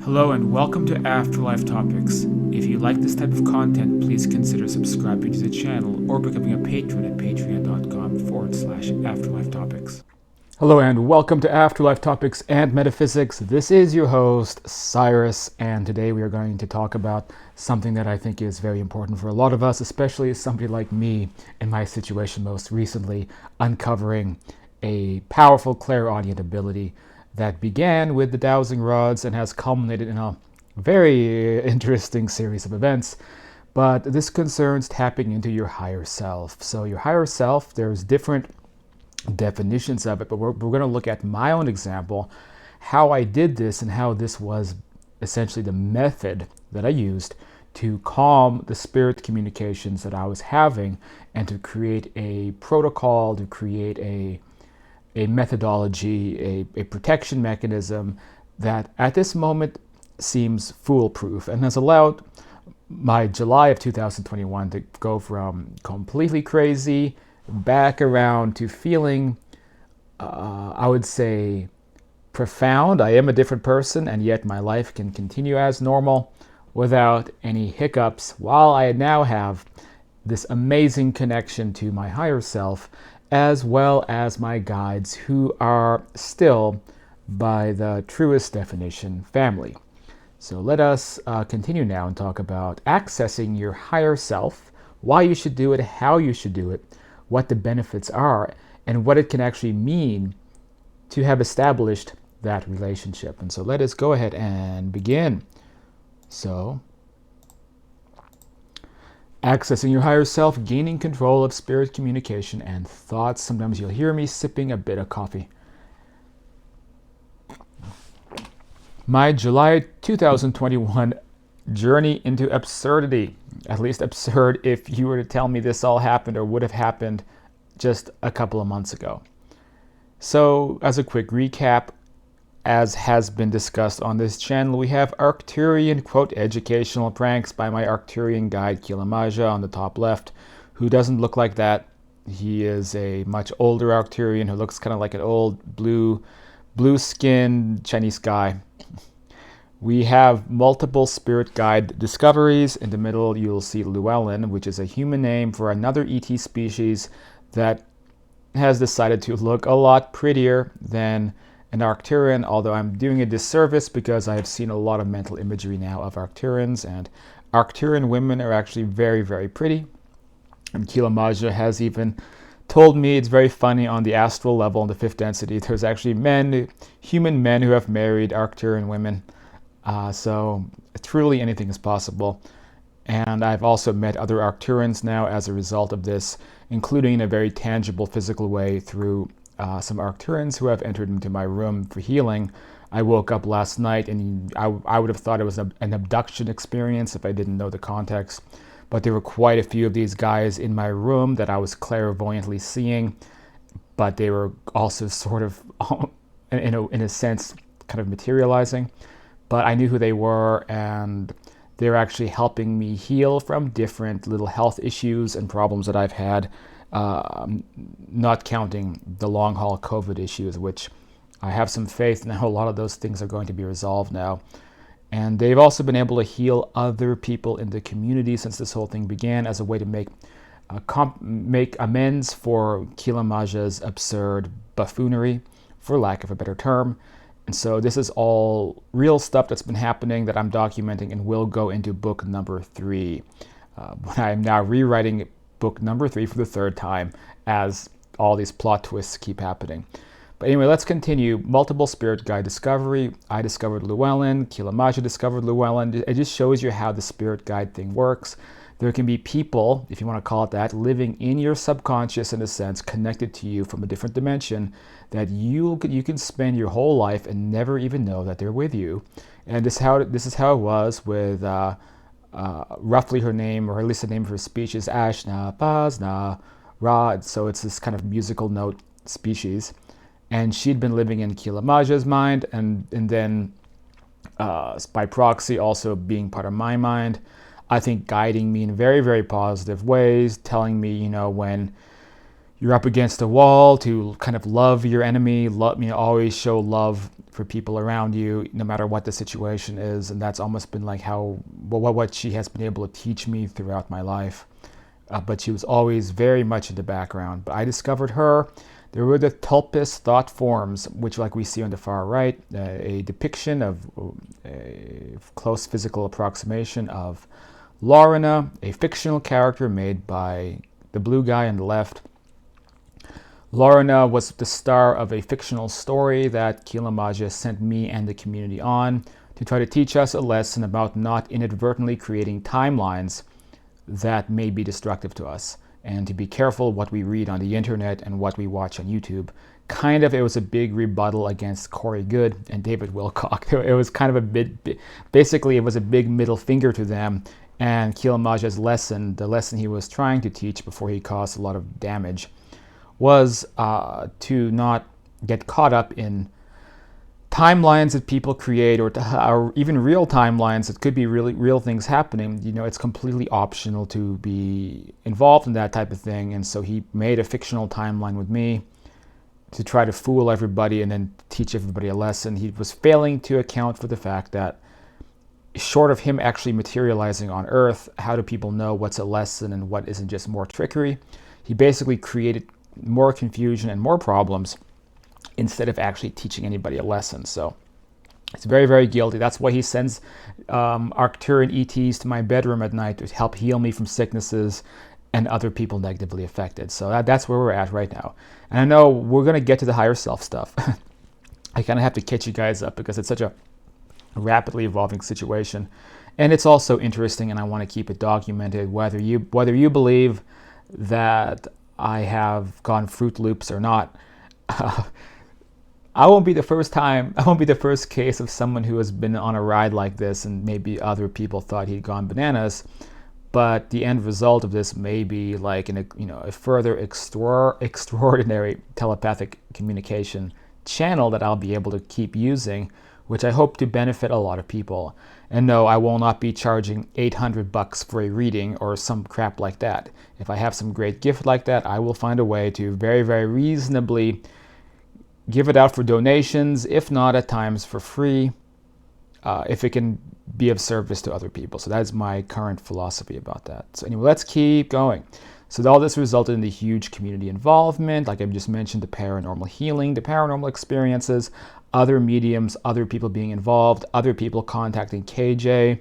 Hello and welcome to Afterlife Topics. If you like this type of content, please consider subscribing to the channel or becoming a patron at patreon.com/Afterlife Topics. Hello and welcome to Afterlife Topics and Metaphysics. This is your host, Cyrus, and today we are going to talk about something that I think is very important for a lot of us, especially somebody like me in my situation most recently, uncovering a powerful clairaudient ability that began with the dowsing rods and has culminated in a very interesting series of events. But this concerns tapping into your higher self. So your higher self, there's different definitions of it, but we're going to look at my own example, how I did this and how this was essentially the method that I used to calm the spirit communications that I was having and to create a protocol, to create a methodology, a protection mechanism that at this moment seems foolproof and has allowed my July of 2021 to go from completely crazy back around to feeling, I would say, profound. I am a different person, and yet my life can continue as normal without any hiccups, while I now have this amazing connection to my higher self, as well as my guides, who are still, by the truest definition, family. So let us continue now and talk about accessing your higher self, why you should do it, how you should do it, what the benefits are, and what it can actually mean to have established that relationship. And so let us go ahead and begin. So, accessing your higher self, gaining control of spirit communication and thoughts. Sometimes you'll hear me sipping a bit of coffee. My July 2021 journey into absurdity, at least absurd if you were to tell me this all happened or would have happened just a couple of months ago. So, as a quick recap, as has been discussed on this channel, we have Arcturian, quote, educational pranks by my Arcturian guide, Kilamaja, on the top left, who doesn't look like that. He is a much older Arcturian who looks kind of like an old blue-skinned Chinese guy. We have multiple spirit guide discoveries. In the middle, you'll see Llewellyn, which is a human name for another ET species that has decided to look a lot prettier than an Arcturian, although I'm doing a disservice because I have seen a lot of mental imagery now of Arcturians, and Arcturian women are actually very, very pretty. And Kilamaja has even told me it's very funny on the astral level, on the fifth density, there's actually human men who have married Arcturian women. So truly anything is possible. And I've also met other Arcturians now as a result of this, including in a very tangible physical way through some Arcturians who have entered into my room for healing. I woke up last night and I would have thought it was an abduction experience if I didn't know the context. But there were quite a few of these guys in my room that I was clairvoyantly seeing, but they were also sort of, in a sense, kind of materializing. But I knew who they were, and they're actually helping me heal from different little health issues and problems that I've had, not counting the long haul COVID issues, which I have some faith now a lot of those things are going to be resolved now. And they've also been able to heal other people in the community since this whole thing began, as a way to make amends for Kilamaja's absurd buffoonery, for lack of a better term. And so this is all real stuff that's been happening that I'm documenting and will go into book number 3. I am now rewriting book number 3 for the third time as all these plot twists keep happening. But anyway, let's continue. Multiple spirit guide discovery. I discovered Llewellyn. Kilamaja discovered Llewellyn. It just shows you how the spirit guide thing works. There can be people, if you want to call it that, living in your subconscious, in a sense, connected to you from a different dimension, that you can spend your whole life and never even know that they're with you. And this is how it was with roughly her name, or at least the name of her speech, is Ashna Pasna Ra. So it's this kind of musical note species. And she'd been living in Kilamaja's mind, and then by proxy also being part of my mind. I think guiding me in very, very positive ways, telling me, when you're up against a wall, to kind of love your enemy, always show love for people around you, no matter what the situation is. And that's almost been like what she has been able to teach me throughout my life. But she was always very much in the background. But I discovered her. There were the Tulpas thought forms, which, like we see on the far right, a depiction of a close physical approximation of Lorna, a fictional character made by the blue guy on the left. Lorna was the star of a fictional story that Kilamaja sent me and the community on to try to teach us a lesson about not inadvertently creating timelines that may be destructive to us, and to be careful what we read on the internet and what we watch on YouTube. It was a big rebuttal against Corey Goode and David Wilcock. It was kind of a bit, basically it was a big middle finger to them, and Kilamaja's lesson, the lesson he was trying to teach before he caused a lot of damage, was to not get caught up in timelines that people create, or even real timelines that could be really real things happening. It's completely optional to be involved in that type of thing. And so he made a fictional timeline with me to try to fool everybody and then teach everybody a lesson. He was failing to account for the fact that, short of him actually materializing on Earth, how do people know what's a lesson and what isn't just more trickery? He basically created more confusion and more problems instead of actually teaching anybody a lesson. So it's very, very guilty. That's why he sends Arcturian ETs to my bedroom at night to help heal me from sicknesses and other people negatively affected. So that's where we're at right now. And I know we're going to get to the higher self stuff. I kind of have to catch you guys up because it's such a rapidly evolving situation. And it's also interesting, and I want to keep it documented, whether you believe that I have gone Fruit Loops or not. I won't be the first case of someone who has been on a ride like this, and maybe other people thought he'd gone bananas. But the end result of this may be like a further extraordinary telepathic communication channel that I'll be able to keep using, which I hope to benefit a lot of people. And no, I will not be charging $800 for a reading or some crap like that. If I have some great gift like that, I will find a way to very, very reasonably give it out for donations, if not at times for free, if it can be of service to other people. So that's my current philosophy about that. So anyway, let's keep going. So all this resulted in the huge community involvement, like I just mentioned, the paranormal healing, the paranormal experiences, other mediums, other people being involved, other people contacting KJ,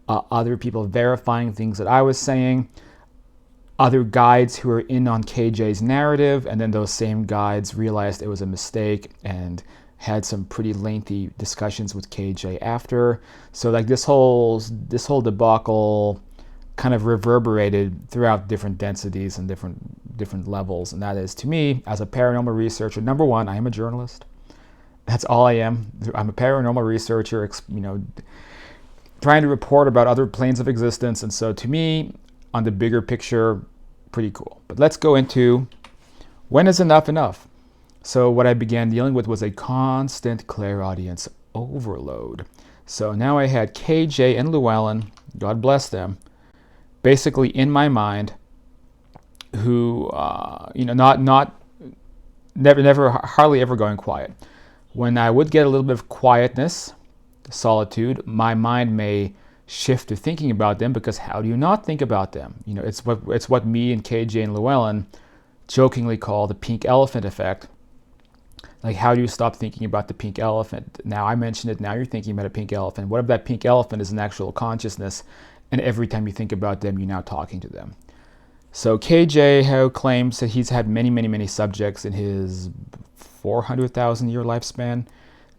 other people verifying things that I was saying, other guides who were in on KJ's narrative, and then those same guides realized it was a mistake and had some pretty lengthy discussions with KJ after. So like this whole debacle kind of reverberated throughout different densities and different levels. And that is, to me, as a paranormal researcher, number one, I am a journalist. That's all I am. I'm a paranormal researcher, trying to report about other planes of existence. And so to me, on the bigger picture, pretty cool. But let's go into when is enough enough? So what I began dealing with was a constant clairaudience overload. So now I had KJ and Llewellyn, God bless them, basically in my mind, who never hardly ever going quiet. When I would get a little bit of quietness, solitude, my mind may shift to thinking about them, because how do you not think about them? It's what me and KJ and Llewellyn jokingly call the pink elephant effect. Like, how do you stop thinking about the pink elephant? Now I mentioned it, now you're thinking about a pink elephant. What if that pink elephant is an actual consciousness, and every time you think about them, you're now talking to them? So KJ claims that he's had many, many, many subjects in his 400,000 year lifespan,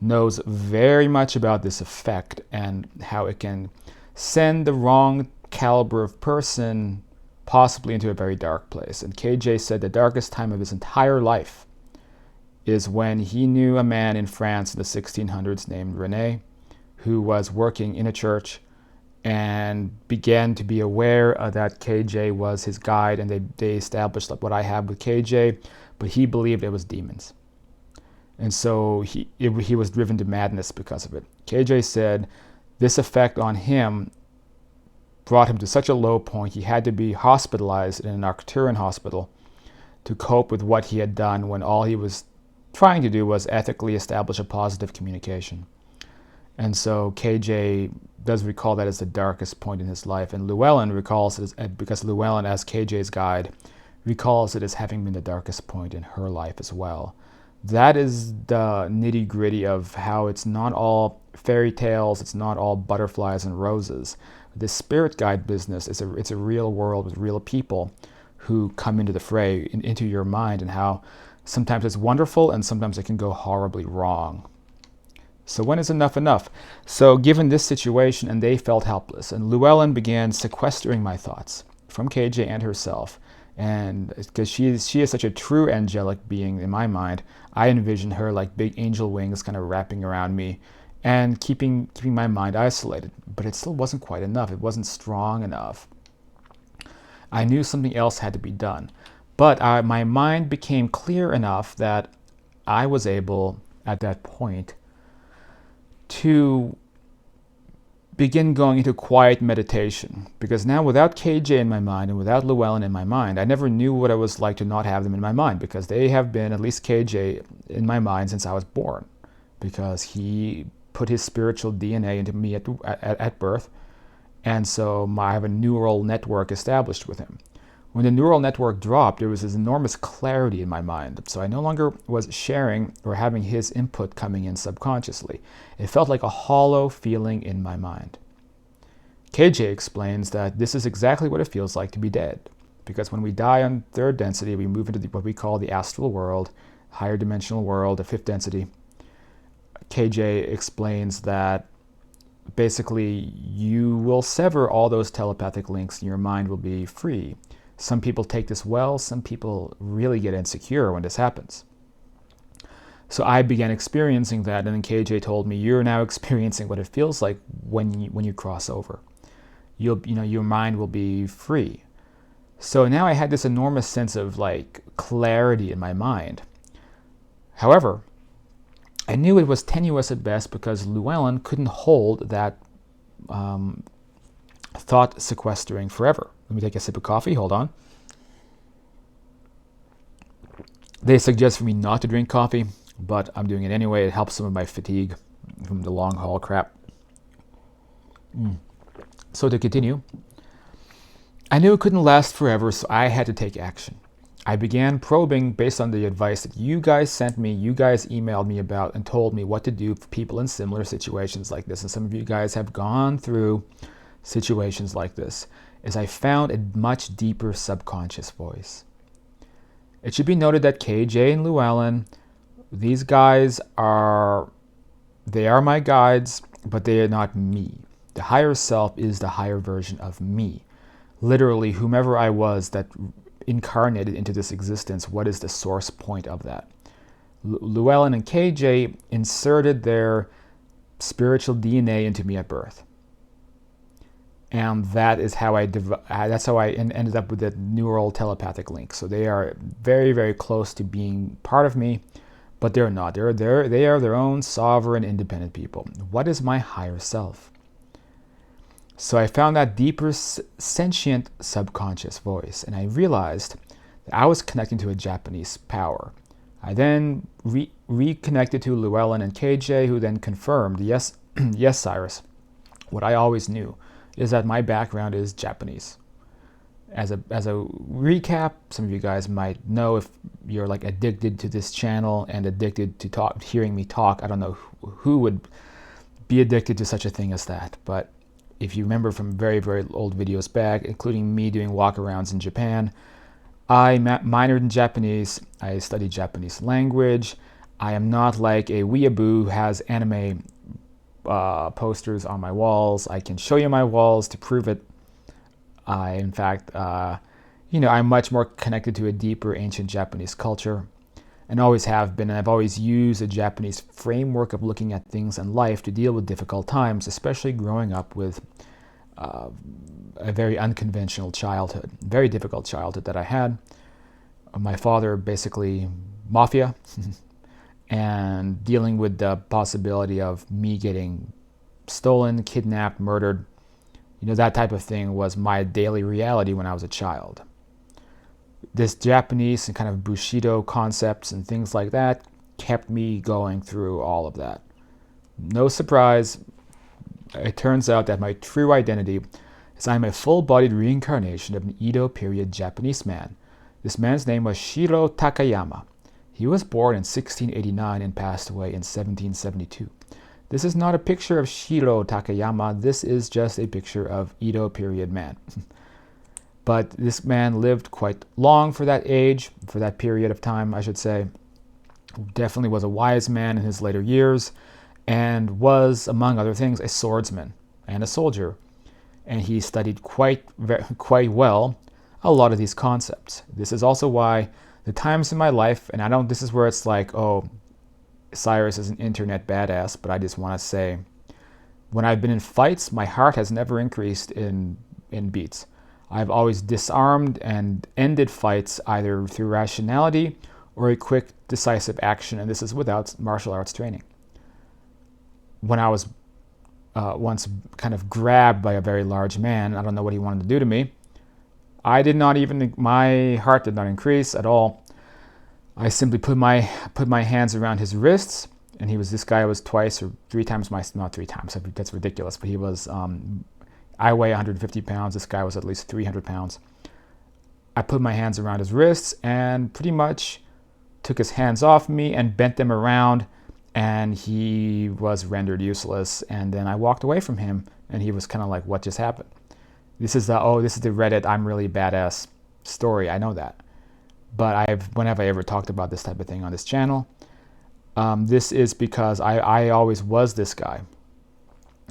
knows very much about this effect and how it can send the wrong caliber of person possibly into a very dark place. And KJ said the darkest time of his entire life is when he knew a man in France in the 1600s named René, who was working in a church and began to be aware that KJ was his guide, and they established like what I have with KJ, but he believed it was demons. And so he was driven to madness because of it. KJ said this effect on him brought him to such a low point he had to be hospitalized in an Arcturian hospital to cope with what he had done, when all he was trying to do was ethically establish a positive communication. And so KJ does recall that as the darkest point in his life, and Llewellyn recalls it because Llewellyn, as KJ's guide, recalls it as having been the darkest point in her life as well. That is the nitty gritty of how it's not all fairy tales, it's not all butterflies and roses. This spirit guide business it's a real world with real people who come into the fray, into your mind, and how sometimes it's wonderful and sometimes it can go horribly wrong. So when is enough enough? So given this situation, and they felt helpless, and Llewellyn began sequestering my thoughts from KJ and herself. And because she is such a true angelic being in my mind, I envision her like big angel wings kind of wrapping around me and keeping my mind isolated. But it still wasn't quite enough. It wasn't strong enough. I knew something else had to be done. But my mind became clear enough that I was able, at that point, to begin going into quiet meditation. Because now, without KJ in my mind and without Llewellyn in my mind, I never knew what it was like to not have them in my mind, because they have been, at least KJ, in my mind since I was born. Because he put his spiritual DNA into me at birth, and so I have a neural network established with him. When the neural network dropped, there was this enormous clarity in my mind. So I no longer was sharing or having his input coming in subconsciously. It felt like a hollow feeling in my mind. KJ explains that this is exactly what it feels like to be dead. Because when we die on third density, we move into what we call the astral world, higher dimensional world, the fifth density. KJ explains that basically you will sever all those telepathic links and your mind will be free. Some people take this well, some people really get insecure when this happens. So I began experiencing that, and then KJ told me, you're now experiencing what it feels like when you cross over. Your mind will be free. So now I had this enormous sense of like clarity in my mind. However, I knew it was tenuous at best because Llewellyn couldn't hold that thought sequestering forever. Let me take a sip of coffee. Hold on. They suggest for me not to drink coffee, but I'm doing it anyway. It helps some of my fatigue from the long haul crap. So to continue, I knew it couldn't last forever, so I had to take action. I began probing based on the advice that you guys sent me, you guys emailed me about and told me what to do for people in similar situations like this. And some of you guys have gone through situations like this, is I found a much deeper subconscious voice. It should be noted that KJ and Llewellyn, these guys are my guides, but they are not me. The higher self is the higher version of me. Literally, whomever I was that incarnated into this existence, what is the source point of that? Llewellyn and KJ inserted their spiritual DNA into me at birth. And that is how that's how I ended up with the neural telepathic link. So they are very, very close to being part of me, but they're not. They are their own sovereign, independent people. What is my higher self? So I found that deeper, sentient subconscious voice, and I realized that I was connecting to a Japanese power. I then reconnected to Llewellyn and KJ, who then confirmed, yes, yes, Cyrus, what I always knew is that my background is Japanese. As a recap, some of you guys might know, if you're like addicted to this channel and addicted to hearing me talk, I don't know who would be addicted to such a thing as that. But if you remember from very, very old videos back, including me doing walkarounds in Japan, I minored in Japanese. I studied Japanese language. I am not like a weeaboo who has anime posters on my walls. I can show you my walls to prove it. In fact, I'm much more connected to a deeper ancient Japanese culture, and always have been. And I've always used a Japanese framework of looking at things in life to deal with difficult times, especially growing up with a very unconventional childhood, very difficult childhood that I had. My father basically mafia. And dealing with the possibility of me getting stolen, kidnapped, murdered, that type of thing was my daily reality when I was a child. This Japanese and kind of Bushido concepts and things like that kept me going through all of that. No surprise, it turns out that my true identity is I'm a full-bodied reincarnation of an Edo period Japanese man. This man's name was Shiro Takayama. He was born in 1689 and passed away in 1772. This is not a picture of Shiro Takayama, this is just a picture of Edo period man. But this man lived quite long for that age, for that period of time, I should say. Definitely was a wise man in his later years, and was, among other things, a swordsman and a soldier. And he studied quite well a lot of these concepts. This is also why the times in my life, and this is where it's like, oh, Cyrus is an internet badass, but I just want to say, when I've been in fights, my heart has never increased in beats. I've always disarmed and ended fights either through rationality or a quick, decisive action, and this is without martial arts training. When I was once kind of grabbed by a very large man, I don't know what he wanted to do to me, my heart did not increase at all. I simply put my hands around his wrists, and this guy was twice or three times not three times, that's ridiculous, but he was, I weigh 150 pounds, this guy was at least 300 pounds. I put my hands around his wrists and pretty much took his hands off me and bent them around, and he was rendered useless. And then I walked away from him, and he was kind of like, what just happened? This is the Reddit I'm really badass story, I know that. But when have I ever talked about this type of thing on this channel? This is because I always was this guy.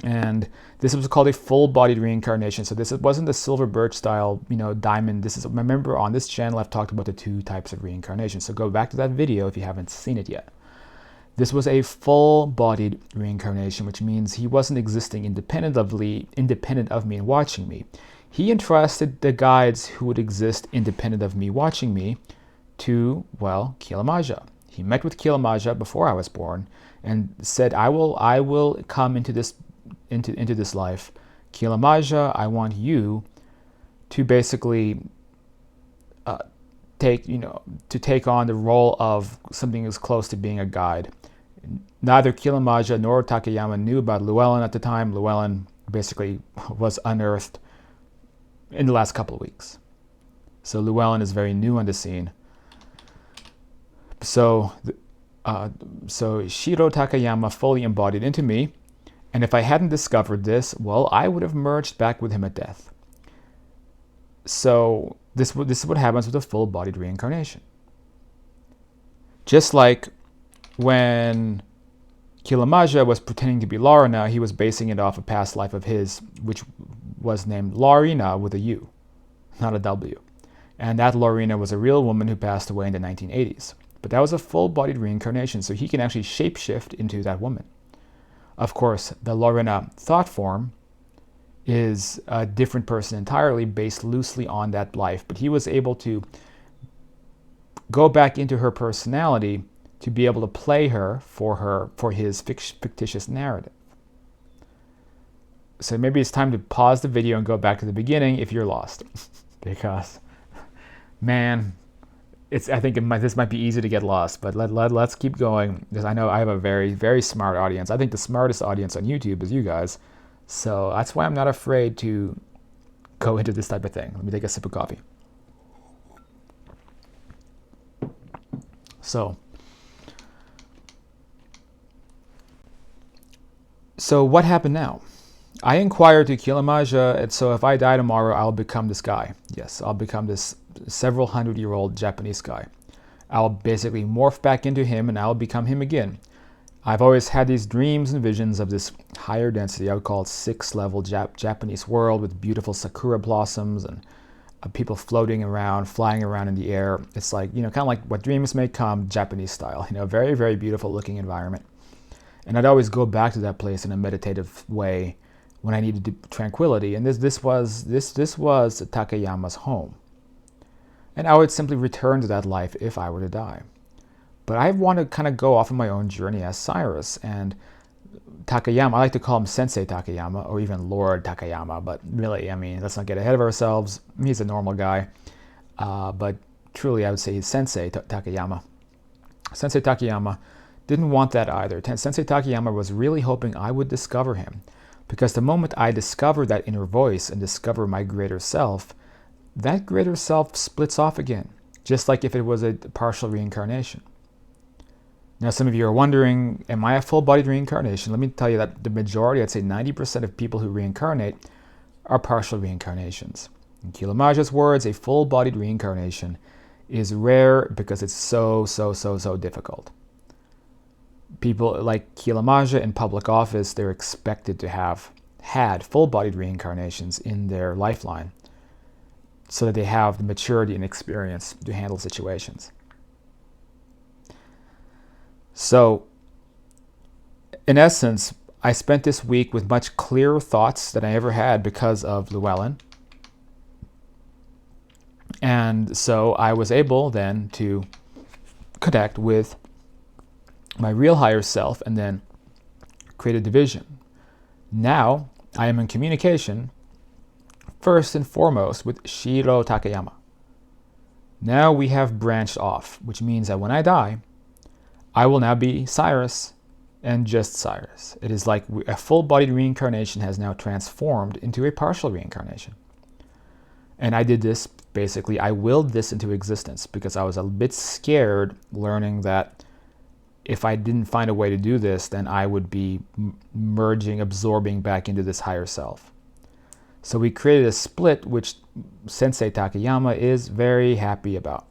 And this was called a full-bodied reincarnation. So this wasn't the silver birch style, diamond. Remember on this channel I've talked about the two types of reincarnation. So go back to that video if you haven't seen it yet. This was a full-bodied reincarnation, which means he wasn't existing independent of me and watching me. He entrusted the guides who would exist independent of me watching me to, Kilamaja. He met with Kilamaja before I was born and said, I will come into this life. Kilamaja, I want you to basically take on the role of something as close to being a guide. Neither Kilamaja nor Takayama knew about Llewellyn at the time. Llewellyn basically was unearthed in the last couple of weeks. So Llewellyn is very new on the scene. So Shiro Takayama fully embodied into me, and if I hadn't discovered this, I would have merged back with him at death. So this is what happens with a full-bodied reincarnation. Just like when Kilamaja was pretending to be Laurina, he was basing it off a past life of his, which was named Laurina with a U, not a W. And that Laurina was a real woman who passed away in the 1980s. But that was a full-bodied reincarnation, so he can actually shapeshift into that woman. Of course, the Laurina thought form is a different person entirely, based loosely on that life, but he was able to go back into her personality to be able to play her for his fictitious narrative. So maybe it's time to pause the video and go back to the beginning if you're lost, because, man, I think this might be easy to get lost, but let's keep going, because I know I have a very, very smart audience. I think the smartest audience on YouTube is you guys, so that's why I'm not afraid to go into this type of thing. Let me take a sip of coffee. So what happened now? I inquired to Kilamaja, and so if I die tomorrow, I'll become this guy. Yes, I'll become this several hundred-year-old Japanese guy. I'll basically morph back into him, and I'll become him again. I've always had these dreams and visions of this higher density, I would call it 6th-level Japanese world with beautiful sakura blossoms and people floating around, flying around in the air. It's like, kind of like what dreams may come, Japanese style. Very, very beautiful looking environment. And I'd always go back to that place in a meditative way when I needed tranquility. And this was Takayama's home. And I would simply return to that life if I were to die. But I want to kind of go off on my own journey as Cyrus. And Takayama, I like to call him Sensei Takayama, or even Lord Takayama, but really, let's not get ahead of ourselves. He's a normal guy. But truly, I would say he's Sensei Takayama. Sensei Takayama didn't want that either. Sensei Takayama was really hoping I would discover him, because the moment I discover that inner voice and discover my greater self, that greater self splits off again, just like if it was a partial reincarnation. Now, some of you are wondering, am I a full-bodied reincarnation? Let me tell you that the majority, I'd say 90% of people who reincarnate are partial reincarnations. In Kilamaja's words, a full-bodied reincarnation is rare because it's so difficult. People like Kilamaja in public office, they're expected to have had full-bodied reincarnations in their lifeline so that they have the maturity and experience to handle situations. So, in essence, I spent this week with much clearer thoughts than I ever had because of Llewellyn. And so I was able then to connect with my real higher self and then create a division. Now I am in communication first and foremost with Shiro Takayama. Now we have branched off, which means that when I die, I will now be Cyrus and just Cyrus. It is like a full-bodied reincarnation has now transformed into a partial reincarnation. And I did this, basically, I willed this into existence because I was a bit scared learning that if I didn't find a way to do this, then I would be merging, absorbing back into this higher self. So we created a split, which Sensei Takayama is very happy about.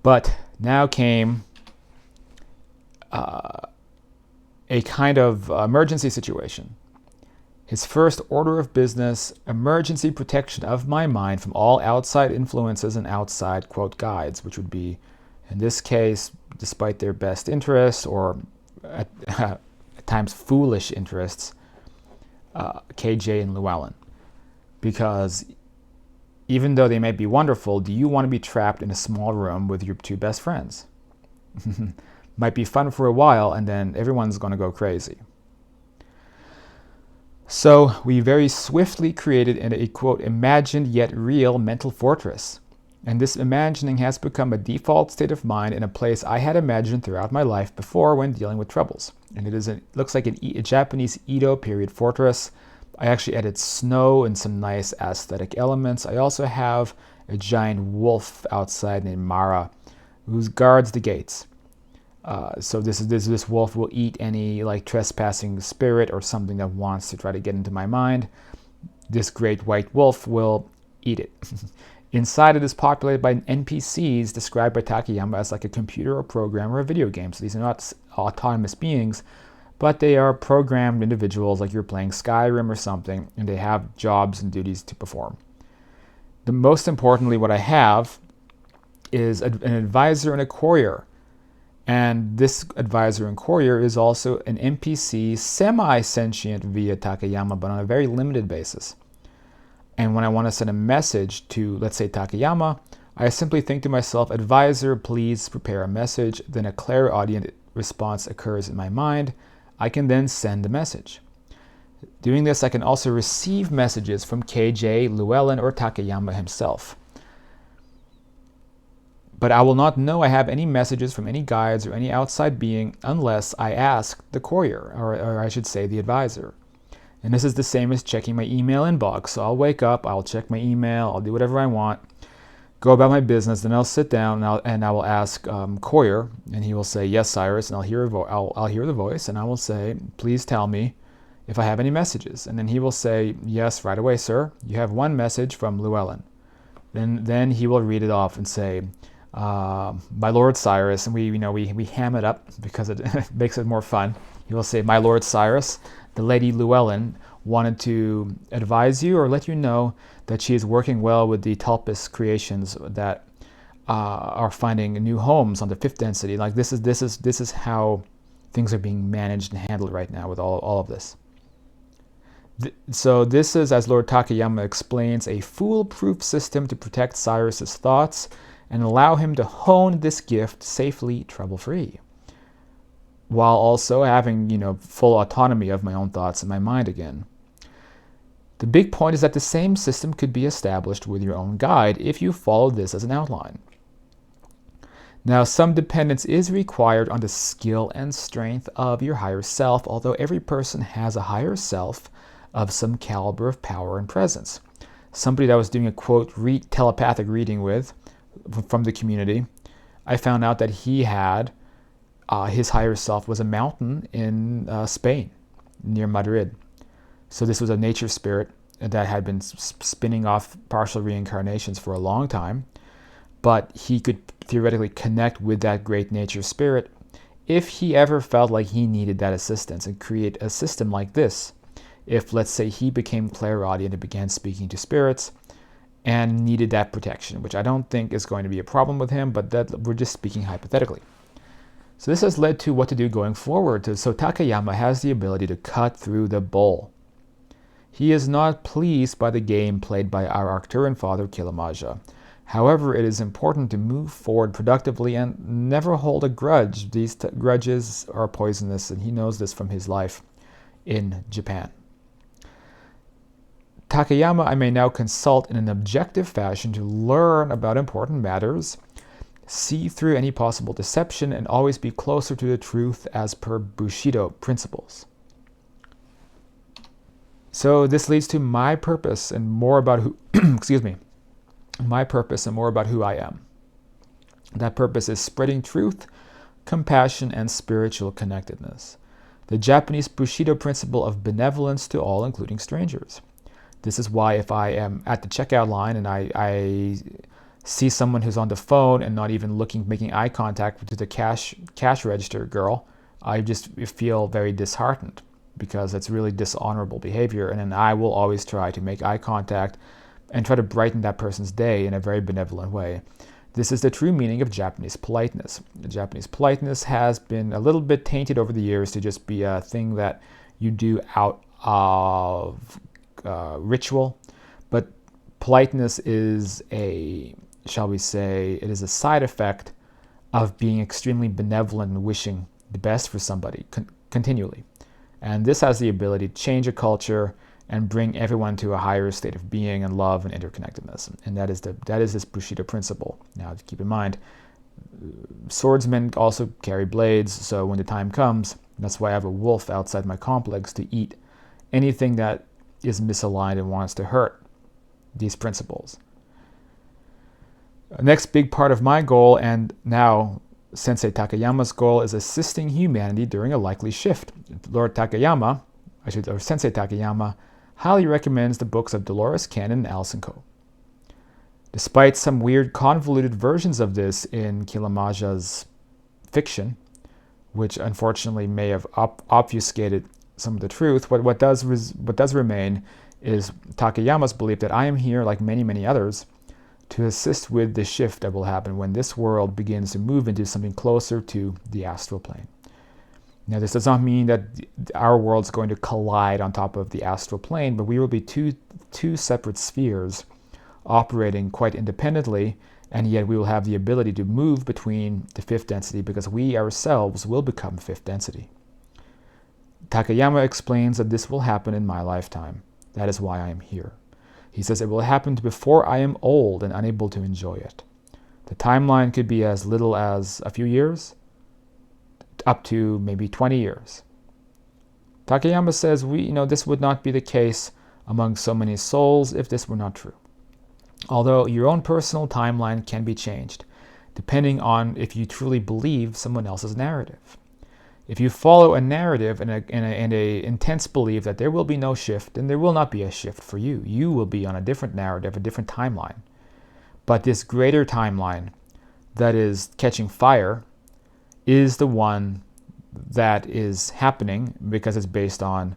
But now came a kind of emergency situation. His first order of business, emergency protection of my mind from all outside influences and outside, quote, guides, which would be, in this case, despite their best interests or at times foolish interests, KJ and Llewellyn. Because even though they may be wonderful, do you want to be trapped in a small room with your two best friends? Might be fun for a while, and then everyone's going to go crazy. So we very swiftly created a, quote, imagined yet real mental fortress. And this imagining has become a default state of mind in a place I had imagined throughout my life before when dealing with troubles. And it looks like a Japanese Edo period fortress. I actually added snow and some nice aesthetic elements. I also have a giant wolf outside named Mara, who guards the gates. So this wolf will eat any like trespassing spirit or something that wants to try to get into my mind. This great white wolf will eat it. Inside it is populated by NPCs described by Takayama as like a computer or program or a video game. So these are not autonomous beings, but they are programmed individuals like you're playing Skyrim or something, and they have jobs and duties to perform. The most importantly, what I have is an advisor and a courier. And this advisor and courier is also an NPC semi-sentient via Takayama, but on a very limited basis. And when I want to send a message to, let's say, Takayama, I simply think to myself, advisor, please prepare a message. Then a clairaudient response occurs in my mind. I can then send the message. Doing this, I can also receive messages from KJ, Llewellyn, or Takayama himself. But I will not know I have any messages from any guides or any outside being unless I ask the courier, or I should say the advisor. And this is the same as checking my email inbox. So I'll wake up, I'll check my email, I'll do whatever I want, go about my business, then I'll sit down and I will ask courier, and he will say, yes, Cyrus, and I'll hear the voice, and I will say, please tell me if I have any messages. And then he will say, yes, right away, sir, you have one message from Llewellyn. Then he will read it off and say, my Lord Cyrus, and we ham it up because it makes it more fun. He will say, my Lord Cyrus, the Lady Llewellyn wanted to advise you or let you know that she is working well with the Tulpus creations that are finding new homes on the 5th density. Like this is how things are being managed and handled right now with all of this. So this is, as Lord Takayama explains, a foolproof system to protect Cyrus's thoughts and allow him to hone this gift safely, trouble-free, while also having, full autonomy of my own thoughts and my mind again. The big point is that the same system could be established with your own guide if you follow this as an outline. Now, some dependence is required on the skill and strength of your higher self, although every person has a higher self of some caliber of power and presence. Somebody that I was doing a quote telepathic reading with from the community, I found out that he had his higher self was a mountain in Spain near Madrid. So this was a nature spirit that had been spinning off partial reincarnations for a long time, but he could theoretically connect with that great nature spirit if he ever felt like he needed that assistance and create a system like this. If, let's say, he became clairaudient and began speaking to spirits and needed that protection, which I don't think is going to be a problem with him, but that we're just speaking hypothetically. So this has led to what to do going forward. So Takayama has the ability to cut through the bull. He is not pleased by the game played by our Arcturan father Kilamaja. However, it is important to move forward productively and never hold a grudge. These grudges are poisonous, and he knows this from his life in Japan. Takayama I may now consult in an objective fashion to learn about important matters, see through any possible deception, and always be closer to the truth as per Bushido principles. So this leads to my purpose and more about who, my purpose and more about who I am. That purpose is spreading truth, compassion, and spiritual connectedness. The Japanese Bushido principle of benevolence to all, including strangers. This is why if I am at the checkout line and I see someone who's on the phone and not even making eye contact with the cash register girl, I just feel very disheartened because it's really dishonorable behavior. And then I will always try to make eye contact and try to brighten that person's day in a very benevolent way. This is the true meaning of Japanese politeness. Japanese politeness has been a little bit tainted over the years to just be a thing that you do out of ritual, but politeness is shall we say, it is a side effect of being extremely benevolent and wishing the best for somebody continually. And this has the ability to change a culture and bring everyone to a higher state of being and love and interconnectedness. And that is this Bushido principle. Now, keep in mind, swordsmen also carry blades, so when the time comes, that's why I have a wolf outside my complex to eat anything that is misaligned and wants to hurt these principles. Next big part of my goal, and now Sensei Takayama's goal, is assisting humanity during a likely shift. Lord Takayama, or Sensei Takayama, highly recommends the books of Dolores Cannon and Alison Coe. Despite some weird convoluted versions of this in Kilamaja's fiction, which unfortunately may have obfuscated some of the truth, what does remain is Takayama's belief that I am here, like many, many others, to assist with the shift that will happen when this world begins to move into something closer to the astral plane. Now, this does not mean that our world's going to collide on top of the astral plane, but we will be two separate spheres operating quite independently, and yet we will have the ability to move between the fifth density because we ourselves will become fifth density. Takayama explains that this will happen in my lifetime. That is why I am here. He says it will happen before I am old and unable to enjoy it. The timeline could be as little as a few years, up to maybe 20 years. Takayama says this would not be the case among so many souls if this were not true. Although your own personal timeline can be changed, depending on if you truly believe someone else's narrative. If you follow a narrative and a intense belief that there will be no shift, then there will not be a shift for you. You will be on a different narrative, a different timeline. But this greater timeline that is catching fire is the one that is happening because it's based on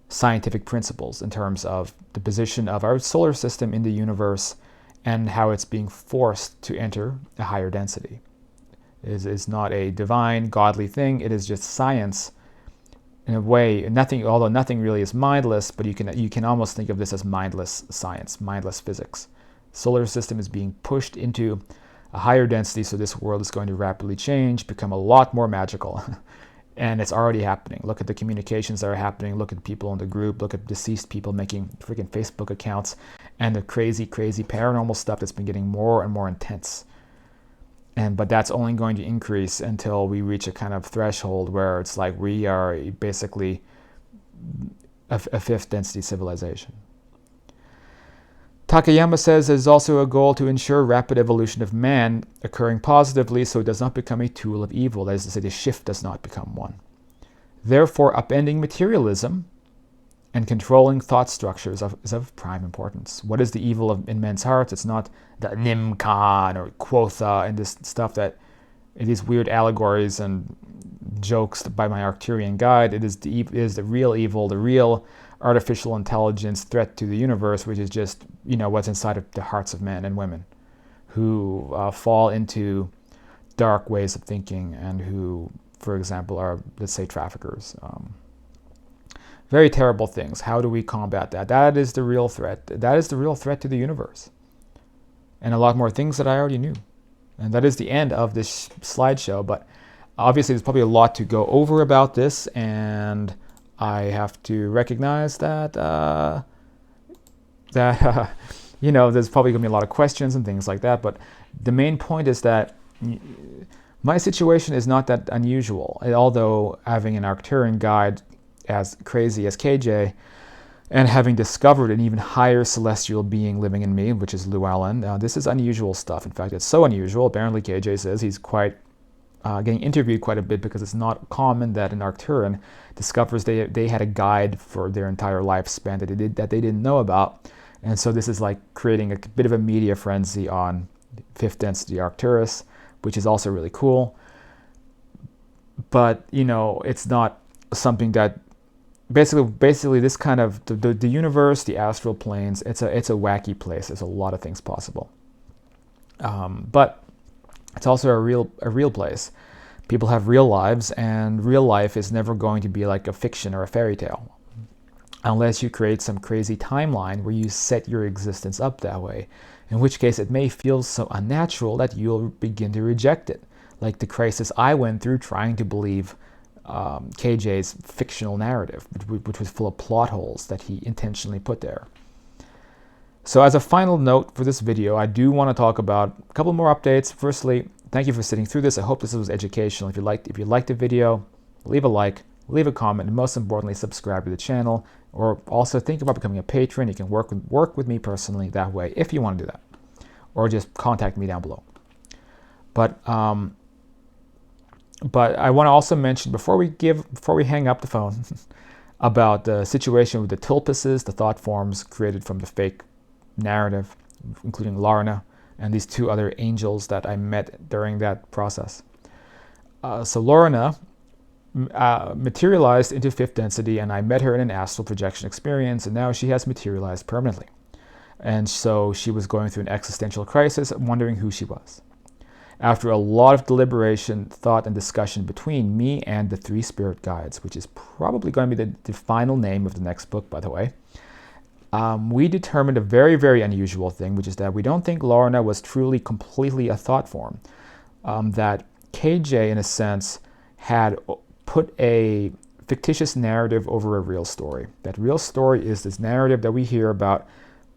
scientific principles in terms of the position of our solar system in the universe and how it's being forced to enter a higher density. It is not a divine, godly thing. It is just science in a way. Although nothing really is mindless, but you can almost think of this as mindless science, mindless physics. Solar system is being pushed into a higher density, so this world is going to rapidly change, become a lot more magical. And it's already happening. Look at the communications that are happening. Look at people in the group. Look at deceased people making freaking Facebook accounts and the crazy, crazy paranormal stuff that's been getting more and more intense. but that's only going to increase until we reach a kind of threshold where it's like we are basically a fifth density civilization. Takayama says it is also a goal to ensure rapid evolution of man occurring positively so it does not become a tool of evil. That is to say, the shift does not become one. Therefore, upending materialism and controlling thought structures is of prime importance. What is the evil in men's hearts? It's not the Nimkan or Quotha and this stuff that these weird allegories and jokes by my Arcturian guide. It is the real evil, the real artificial intelligence threat to the universe, which is just, what's inside of the hearts of men and women who fall into dark ways of thinking and who, for example, are, let's say, traffickers. Very terrible things. How do we combat that? That is the real threat. That is the real threat to the universe. And a lot more things that I already knew. And that is the end of this slideshow. But obviously, there's probably a lot to go over about this, and I have to recognize that there's probably going to be a lot of questions and things like that. But the main point is that my situation is not that unusual. Although having an Arcturian guide as crazy as KJ, and having discovered an even higher celestial being living in me, which is Llewellyn, this is unusual stuff. In fact, it's so unusual. Apparently, KJ says he's quite getting interviewed quite a bit because it's not common that an Arcturian discovers they had a guide for their entire lifespan that they didn't know about. And so this is like creating a bit of a media frenzy on fifth density Arcturus, which is also really cool. But, it's not something that basically this kind of the universe, the astral planes, it's a wacky place. There's a lot of things possible, but it's also a real place. People have real lives, and real life is never going to be like a fiction or a fairy tale unless you create some crazy timeline where you set your existence up that way, in which case it may feel so unnatural that you'll begin to reject it, like the crisis I went through trying to believe KJ's fictional narrative, which was full of plot holes that he intentionally put there. So as a final note for this video, I do want to talk about a couple more updates. Firstly, thank you for sitting through this. I hope this was educational. If you liked the video, leave a like, leave a comment, and most importantly, subscribe to the channel. Or also think about becoming a patron. You can work with me personally that way if you want to do that, or just contact me down below. But I want to also mention before we hang up the phone about the situation with the tulpuses, the thought forms created from the fake narrative, including Larna and these two other angels that I met during that process. So Lorna materialized into fifth density, and I met her in an astral projection experience, and now she has materialized permanently. And so she was going through an existential crisis, wondering who she was. After a lot of deliberation, thought, and discussion between me and the three spirit guides, which is probably going to be the final name of the next book, by the way, we determined a very, very unusual thing, which is that we don't think Lorna was truly, completely a thought form. That KJ, in a sense, had put a fictitious narrative over a real story. That real story is this narrative that we hear about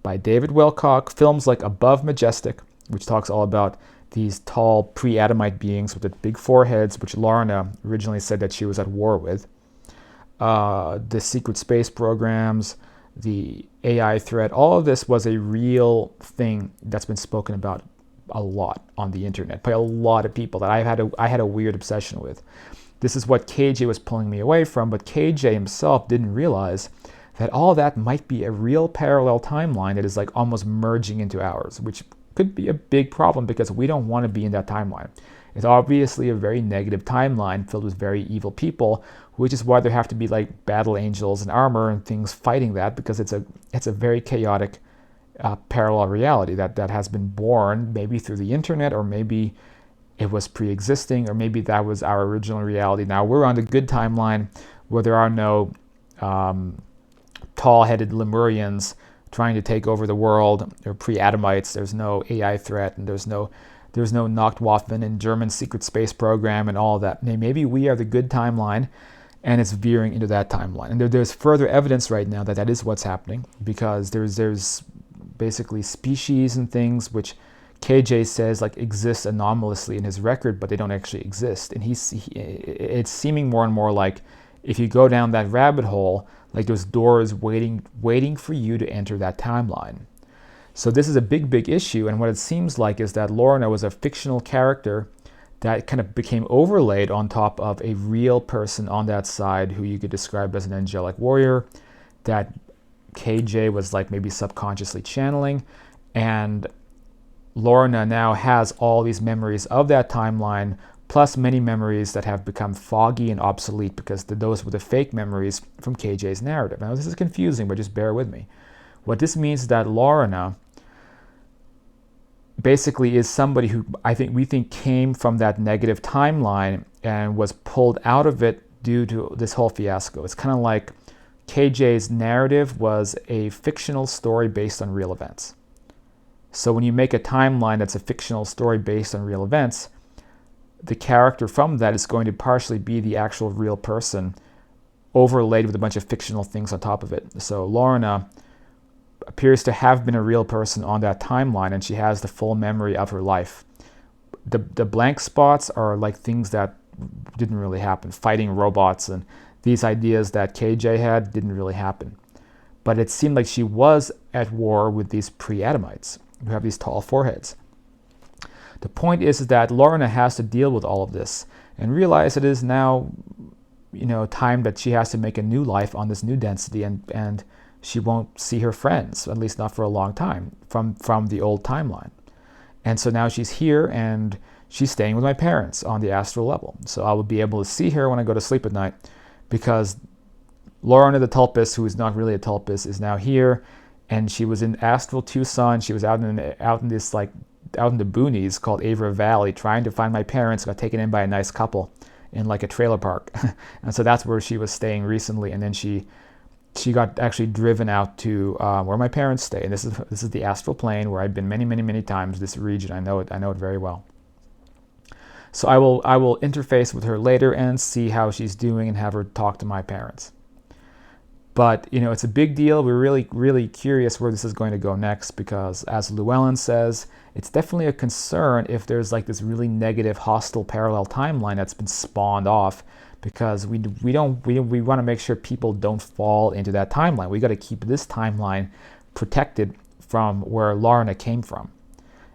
by David Wilcock, films like Above Majestic, which talks all about these tall pre-Adamite beings with the big foreheads, which Lorna originally said that she was at war with. The secret space programs, the AI threat, all of this was a real thing that's been spoken about a lot on the internet by a lot of people that I had a weird obsession with. This is what KJ was pulling me away from, but KJ himself didn't realize that all that might be a real parallel timeline that is like almost merging into ours, which could be a big problem because we don't want to be in that timeline. It's obviously a very negative timeline filled with very evil people, which is why there have to be like battle angels and armor and things fighting that, because it's a very chaotic parallel reality that has been born maybe through the internet, or maybe it was pre-existing, or maybe that was our original reality. Now we're on the good timeline where there are no tall-headed Lemurians trying to take over the world, or pre-Adamites. There's no AI threat, and there's no Nachtwaffen and German secret space program and all of that. Maybe we are the good timeline, and it's veering into that timeline. And there's further evidence right now that is what's happening, because there's basically species and things which KJ says like exists anomalously in his record, but they don't actually exist. And it's seeming more and more like if you go down that rabbit hole, like there's doors waiting for you to enter that timeline. So this is a big issue, and what it seems like is that Lorna was a fictional character that kind of became overlaid on top of a real person on that side who you could describe as an angelic warrior that KJ was like maybe subconsciously channeling, and Lorna now has all these memories of that timeline, plus many memories that have become foggy and obsolete because those were the fake memories from KJ's narrative. Now this is confusing, but just bear with me. What this means is that Lorna basically is somebody who we think came from that negative timeline and was pulled out of it due to this whole fiasco. It's kind of like KJ's narrative was a fictional story based on real events. So when you make a timeline that's a fictional story based on real events, the character from that is going to partially be the actual real person overlaid with a bunch of fictional things on top of it. So Lorna appears to have been a real person on that timeline, and she has the full memory of her life. The blank spots are like things that didn't really happen. Fighting robots and these ideas that KJ had didn't really happen. But it seemed like she was at war with these pre-Adamites who have these tall foreheads. The point is that Lorna has to deal with all of this and realize it is now, time that she has to make a new life on this new density, and she won't see her friends, at least not for a long time, from the old timeline. And so now she's here and she's staying with my parents on the astral level. So I will be able to see her when I go to sleep at night, because Lorna the Tulpus, who is not really a Tulpus, is now here, and she was in astral Tucson. She was out in the boonies called Avra Valley trying to find my parents, got taken in by a nice couple in like a trailer park. And so that's where she was staying recently, and then she got actually driven out to where my parents stay. And this is the astral plane where I've been many times. This region, I know it very well. So I will interface with her later and see how she's doing and have her talk to my parents. But it's a big deal. We're really curious where this is going to go next, because as Llewellyn says, it's definitely a concern if there's like this really negative, hostile parallel timeline that's been spawned off, because we want to make sure people don't fall into that timeline. We got to keep this timeline protected from where Lorna came from,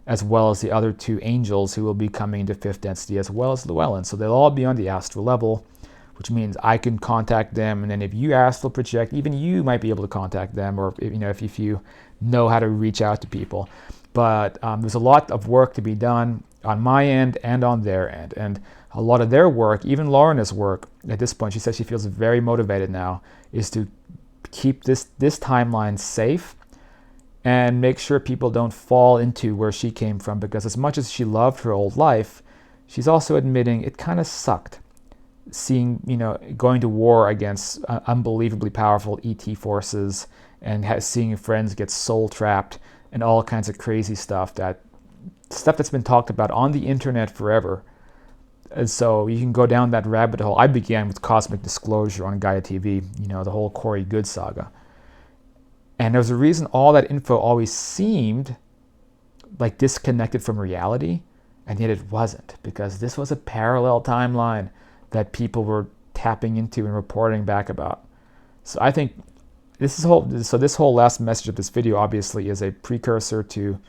as well as the other two angels who will be coming into fifth density, as well as Llewellyn. So they'll all be on the astral level, which means I can contact them, and then if you astral project, even you might be able to contact them, or if you know how to reach out to people. But there's a lot of work to be done on my end and on their end, and a lot of their work, even Lorna's work at this point, she says she feels very motivated now, is to keep this timeline safe and make sure people don't fall into where she came from, because as much as she loved her old life, she's also admitting it kind of sucked seeing, going to war against unbelievably powerful ET forces and seeing friends get soul trapped and all kinds of crazy stuff that's been talked about on the internet forever. And so you can go down that rabbit hole. I began with Cosmic Disclosure on Gaia TV, the whole Corey Good saga. And there's a reason all that info always seemed like disconnected from reality, and yet it wasn't, because this was a parallel timeline that people were tapping into and reporting back about. So I think this whole last message of this video obviously is a precursor to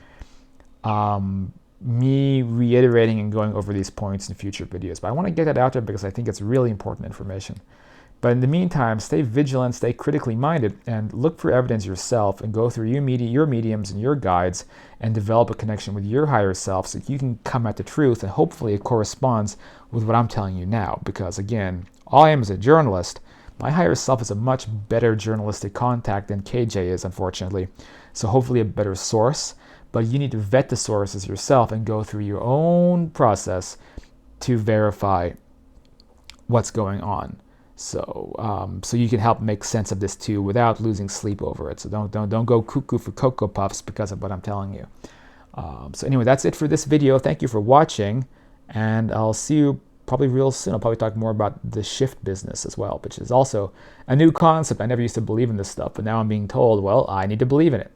me reiterating and going over these points in future videos. But I want to get that out there because I think it's really important information. But in the meantime, stay vigilant, stay critically minded, and look for evidence yourself, and go through your mediums and your guides, and develop a connection with your higher self so you can come at the truth, and hopefully it corresponds with what I'm telling you now. Because again, all I am is a journalist. My higher self is a much better journalistic contact than KJ is, unfortunately. So hopefully a better source. But you need to vet the sources yourself and go through your own process to verify what's going on. So you can help make sense of this too without losing sleep over it. So don't go cuckoo for Cocoa Puffs because of what I'm telling you. So anyway, that's it for this video. Thank you for watching, and I'll see you probably real soon. I'll probably talk more about the shift business as well, which is also a new concept. I never used to believe in this stuff, but now I'm being told, well, I need to believe in it.